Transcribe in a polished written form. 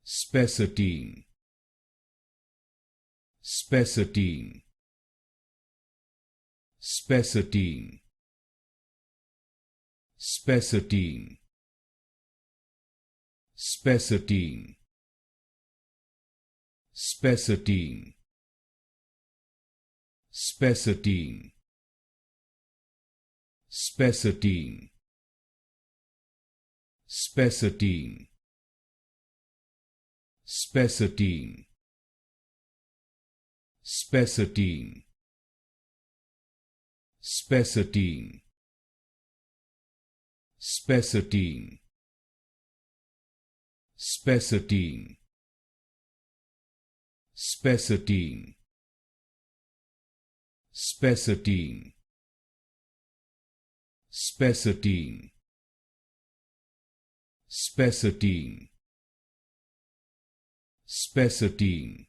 Spessartine, Spessartine, Spessartine, Spessartine, Spessartine, Spessartine, Spessartine, Spessartine, Spessartine, Spessartine, Spessartine, Spessartine, Spessartine, Spessartine, Spessartine, Spessartine, Spessartine, Spessartine, Spessartine,